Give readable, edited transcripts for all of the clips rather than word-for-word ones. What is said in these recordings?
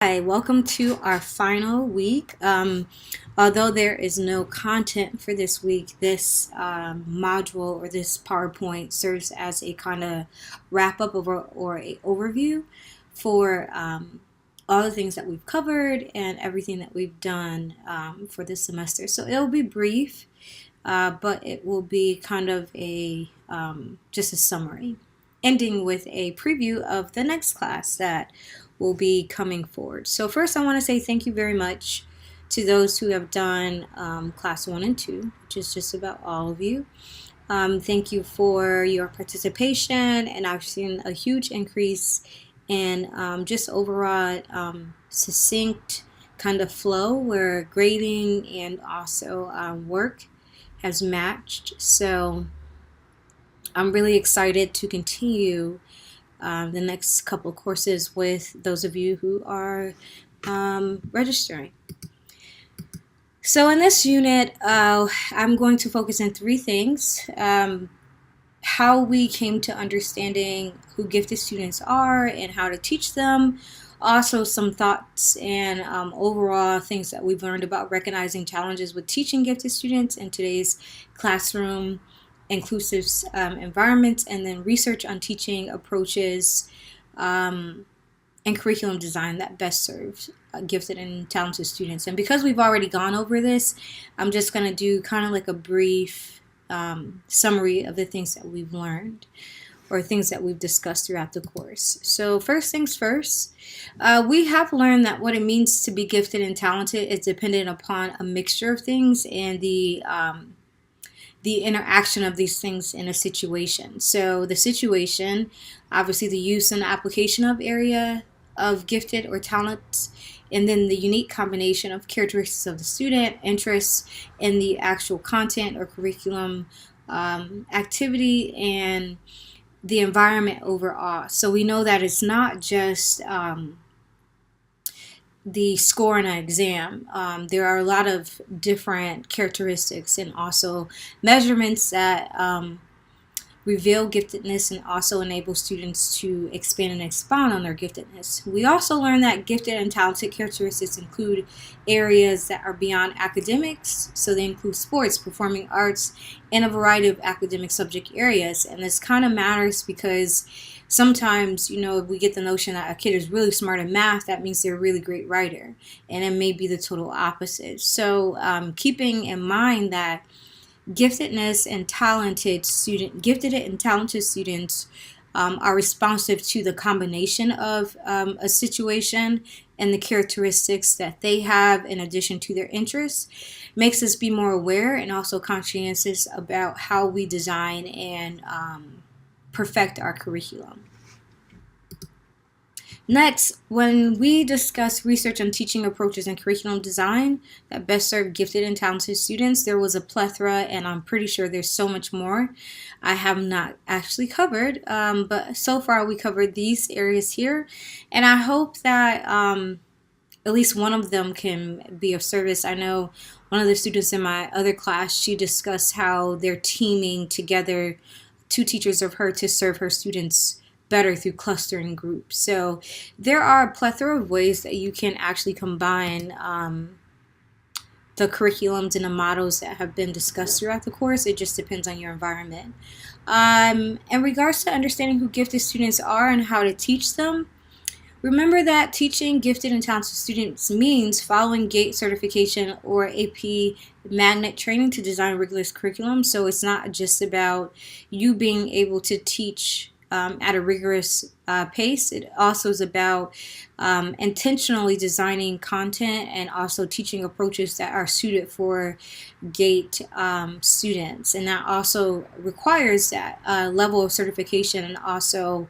Hi, welcome to our final week. Although there is no content for this week, this module or this PowerPoint serves as a kind of wrap up or a overview for all the things that we've covered and everything that we've done for this semester. So it'll be brief, but it will be kind of a just a summary, ending with a preview of the next class that will be coming forward. So first I want to say thank you very much to those who have done class 1 and 2, which is just about all of you. Thank you for your participation, and I've seen a huge increase in just overall succinct kind of flow where grading and also work has matched. So I'm really excited to continue the next couple of courses with those of you who are registering. So in this unit, I'm going to focus on 3 things. How we came to understanding who gifted students are and how to teach them. Also some thoughts and overall things that we've learned about recognizing challenges with teaching gifted students in today's classroom inclusive environments, and then research on teaching approaches and curriculum design that best serves gifted and talented students. And because we've already gone over this, I'm just going to do kind of like a brief summary of the things that we've learned or things that we've discussed throughout the course. So first things first, we have learned that what it means to be gifted and talented is dependent upon a mixture of things and the interaction of these things in a situation. So the situation, obviously the use and application of area of gifted or talents, and then the unique combination of characteristics of the student, interests in the actual content or curriculum activity, and the environment overall. So we know that it's not just the score in an exam. There are a lot of different characteristics and also measurements that reveal giftedness and also enable students to expand and expound on their giftedness. We also learn that gifted and talented characteristics include areas that are beyond academics, so they include sports, performing arts, and a variety of academic subject areas. And this kind of matters because sometimes, we get the notion that a kid is really smart in math, that means they're a really great writer, and it may be the total opposite. So keeping in mind that gifted and talented students are responsive to the combination of a situation and the characteristics that they have in addition to their interests makes us be more aware and also conscientious about how we design and perfect our curriculum. Next, when we discuss research on teaching approaches and curriculum design that best serve gifted and talented students, there was a plethora, and I'm pretty sure there's so much more I have not actually covered, but so far we covered these areas here, and I hope that at least one of them can be of service. I know one of the students in my other class, she discussed how they're teaming together, 2 teachers of her, to serve her students better through clustering groups. So there are a plethora of ways that you can actually combine the curriculums and the models that have been discussed throughout the course. It just depends on your environment. In regards to understanding who gifted students are and how to teach them, remember that teaching gifted and talented students means following GATE certification or AP magnet training to design rigorous curriculum. So it's not just about you being able to teach at a rigorous pace. It also is about intentionally designing content and also teaching approaches that are suited for GATE students. And that also requires that level of certification, and also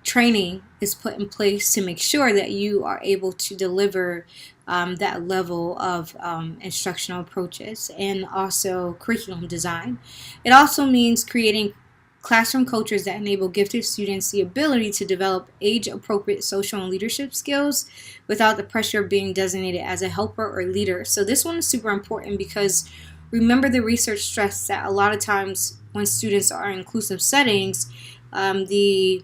training is put in place to make sure that you are able to deliver that level of instructional approaches and also curriculum design. It also means creating classroom cultures that enable gifted students the ability to develop age-appropriate social and leadership skills without the pressure of being designated as a helper or leader. So this one is super important because remember the research stressed that a lot of times when students are in inclusive settings, the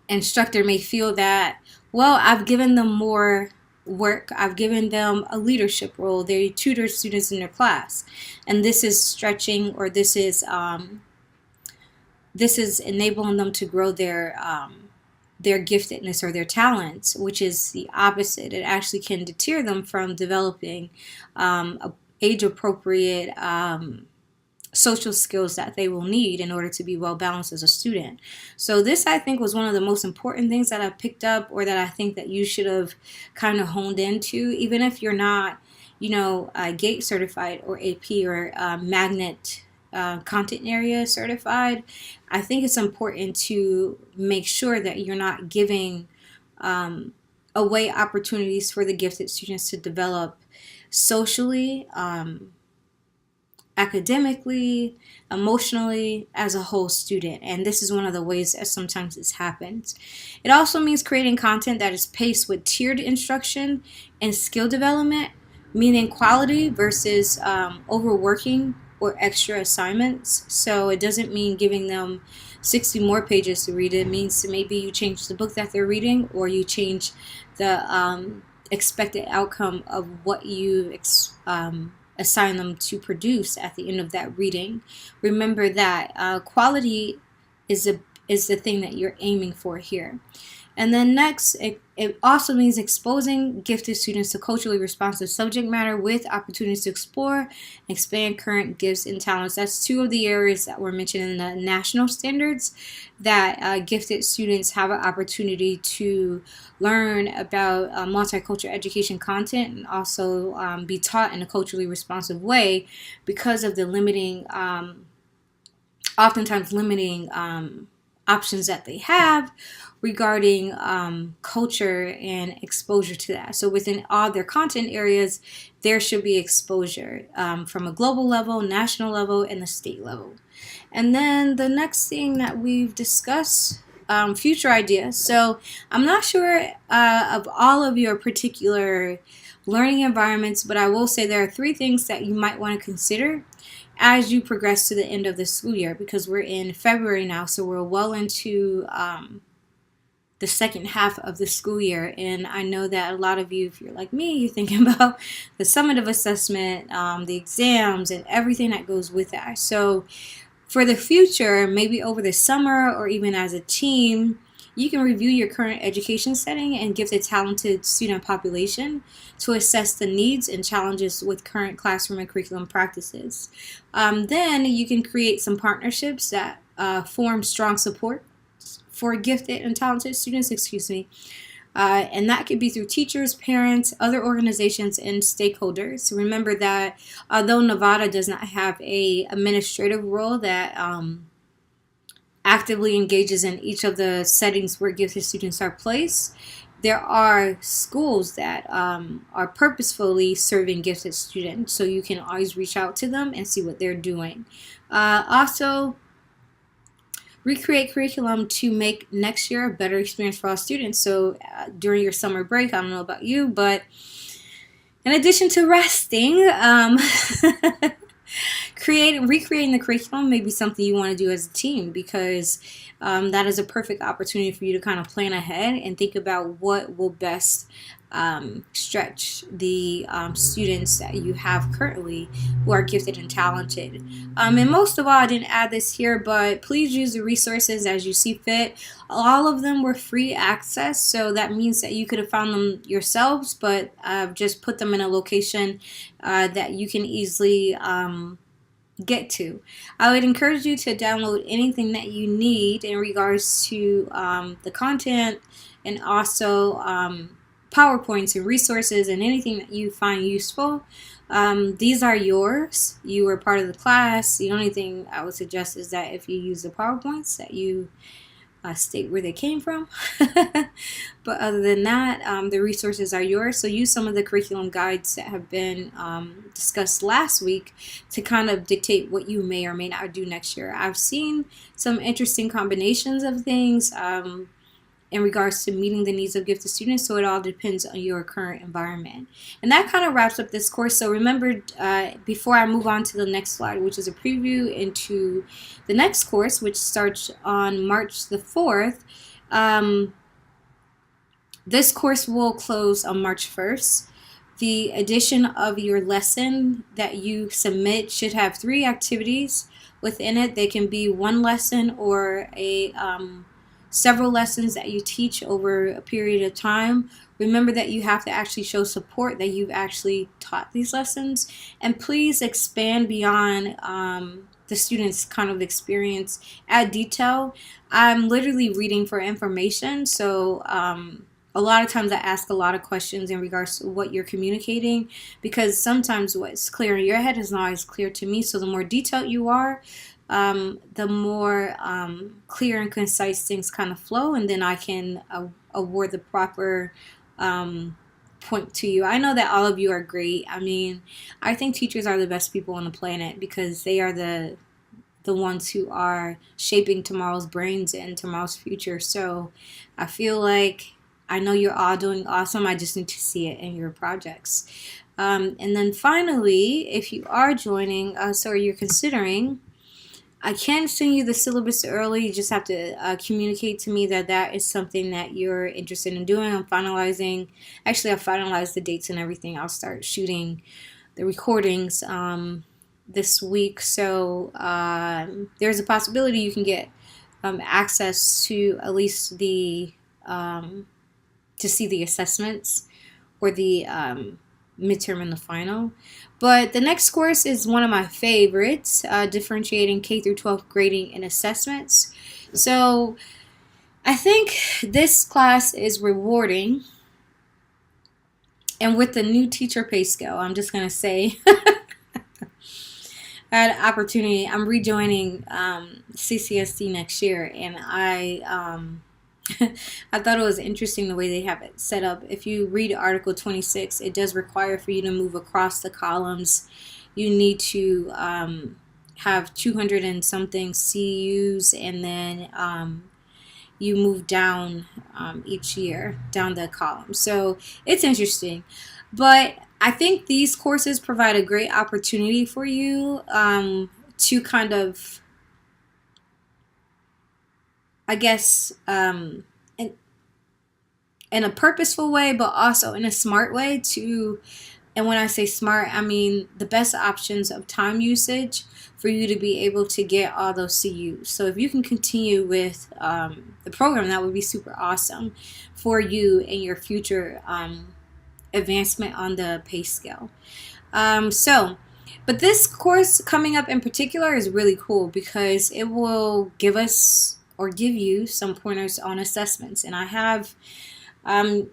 instructor may feel that, well, I've given them more work, I've given them a leadership role, they tutor students in their class, and this is stretching, or this is enabling them to grow their giftedness or their talents, which is the opposite. It actually can deter them from developing age appropriate social skills that they will need in order to be well balanced as a student. So this, I think, was one of the most important things that I picked up, or that I think that you should have kind of honed into, even if you're not, GATE certified or AP or magnet content area certified. I think it's important to make sure that you're not giving away opportunities for the gifted students to develop socially, academically, emotionally, as a whole student. And this is one of the ways that sometimes this happens. It also means creating content that is paced with tiered instruction and skill development, meaning quality versus overworking or extra assignments. So it doesn't mean giving them 60 more pages to read. It means maybe you change the book that they're reading, or you change the expected outcome of what you assign them to produce at the end of that reading. Remember that quality is the thing that you're aiming for here. And then next, it also means exposing gifted students to culturally responsive subject matter with opportunities to explore and expand current gifts and talents. That's two of the areas that were mentioned in the national standards, that gifted students have an opportunity to learn about multicultural education content, and also be taught in a culturally responsive way, because of the oftentimes limiting options that they have regarding culture and exposure to that. So within all their content areas, there should be exposure from a global level, national level, and the state level. And then the next thing that we've discussed, future ideas. So I'm not sure of all of your particular learning environments, but I will say there are 3 things that you might want to consider as you progress to the end of the school year, because we're in February now, so we're well into the second half of the school year. And I know that a lot of you, if you're like me, you're thinking about the summative assessment, the exams, and everything that goes with that. So for the future, maybe over the summer or even as a team, you can review your current education setting and give the talented student population to assess the needs and challenges with current classroom and curriculum practices. Then you can create some partnerships that form strong support for gifted and talented students, and that could be through teachers, parents, other organizations, and stakeholders. Remember that although Nevada does not have a administrative role that actively engages in each of the settings where gifted students are placed, there are schools that are purposefully serving gifted students, so you can always reach out to them and see what they're doing. Also, recreate curriculum to make next year a better experience for all students. So during your summer break, I don't know about you, but in addition to resting, recreating the curriculum may be something you want to do as a team, because that is a perfect opportunity for you to kind of plan ahead and think about what will best stretch the students that you have currently who are gifted and talented. And most of all, I didn't add this here, but please use the resources as you see fit. All of them were free access, so that means that you could have found them yourselves, but just put them in a location that you can easily get to. I would encourage you to download anything that you need in regards to the content, and also PowerPoints and resources and anything that you find useful. These are yours. You were part of the class. The only thing I would suggest is that if you use the PowerPoints, that you state where they came from. But other than that, the resources are yours. So use some of the curriculum guides that have been discussed last week to kind of dictate what you may or may not do next year. I've seen some interesting combinations of things in regards to meeting the needs of gifted students, so it all depends on your current environment. And that kind of wraps up this course. So remember, before I move on to the next slide, which is a preview into the next course, which starts on March the 4th, Um, this course will close on March 1st. The edition of your lesson that you submit should have 3 activities within it. They can be one lesson or several lessons that you teach over a period of time. Remember that you have to actually show support that you've actually taught these lessons, and please expand beyond the student's kind of experience. Add detail. I'm literally reading for information, so a lot of times I ask a lot of questions in regards to what you're communicating, because sometimes what's clear in your head is not always clear to me. So the more detailed you are, the more clear and concise things kind of flow, and then I can award the proper point to you. I know that all of you are great. I mean, I think teachers are the best people on the planet because they are the ones who are shaping tomorrow's brains and tomorrow's future. So I feel like I know you're all doing awesome. I just need to see it in your projects. And then finally, if you are joining us or you're considering, I can send you the syllabus early. You just have to communicate to me that that is something that you're interested in doing. I've finalized the dates and everything. I'll start shooting the recordings this week. So there's a possibility you can get access to at least the to see the assessments or the midterm and the final. But the next course is one of my favorites, differentiating K through 12 grading and assessments. So I think this class is rewarding. And with the new teacher pay scale, I'm just going to say I had an opportunity. I'm rejoining CCSD next year, and I thought it was interesting the way they have it set up. If you read Article 26, it does require for you to move across the columns. You need to have 200 and something CUs, and then you move down each year, down the column. So it's interesting. But I think these courses provide a great opportunity for you to kind of, I guess, in a purposeful way, but also in a smart way to, and when I say smart, I mean the best options of time usage for you to be able to get all those CUs. So if you can continue with the program, that would be super awesome for you in your future advancement on the pay scale. But this course coming up in particular is really cool because it will give us or give you some pointers on assessments. And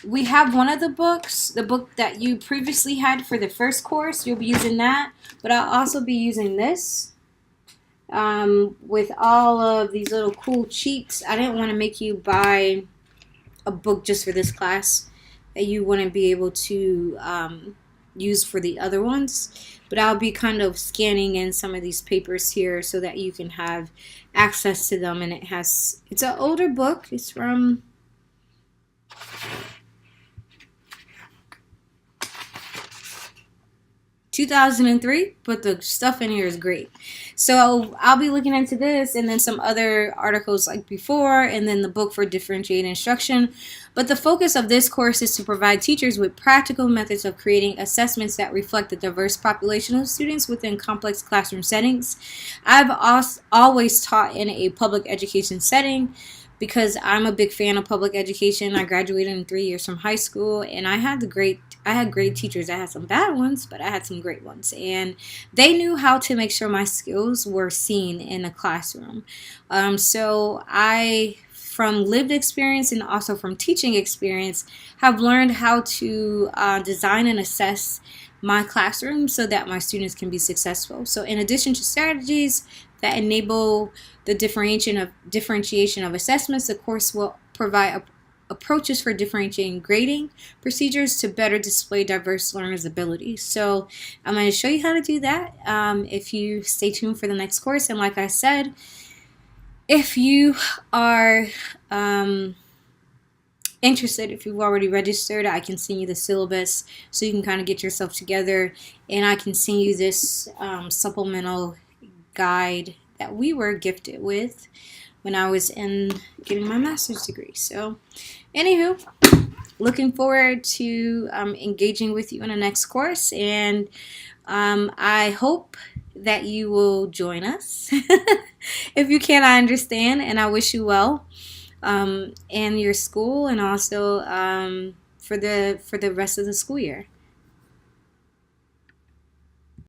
we have one of the books, the book that you previously had for the first course. You'll be using that, but I'll also be using this with all of these little cool cheats. I didn't want to make you buy a book just for this class that you wouldn't be able to use for the other ones, but I'll be kind of scanning in some of these papers here so that you can have access to them. And it's an older book. It's from 2003, but the stuff in here is great. So I'll be looking into this and then some other articles like before, and then the book for differentiated instruction. But the focus of this course is to provide teachers with practical methods of creating assessments that reflect the diverse population of students within complex classroom settings. I've always taught in a public education setting because I'm a big fan of public education. I graduated in 3 years from high school, and I had great teachers. I had some bad ones, but I had some great ones, and they knew how to make sure my skills were seen in a classroom. So I, from lived experience and also from teaching experience, have learned how to design and assess my classroom so that my students can be successful. So in addition to strategies that enable the differentiation of assessments, the course will provide approaches for differentiating grading procedures to better display diverse learners' abilities. So I'm going to show you how to do that if you stay tuned for the next course. And like I said, if you are interested, if you've already registered, I can send you the syllabus so you can kind of get yourself together, and I can send you this supplemental guide that we were gifted with when I was in getting my master's degree. So, anywho, looking forward to engaging with you in the next course, and I hope that you will join us. If you can, I understand, and I wish you well in your school, and also for the rest of the school year.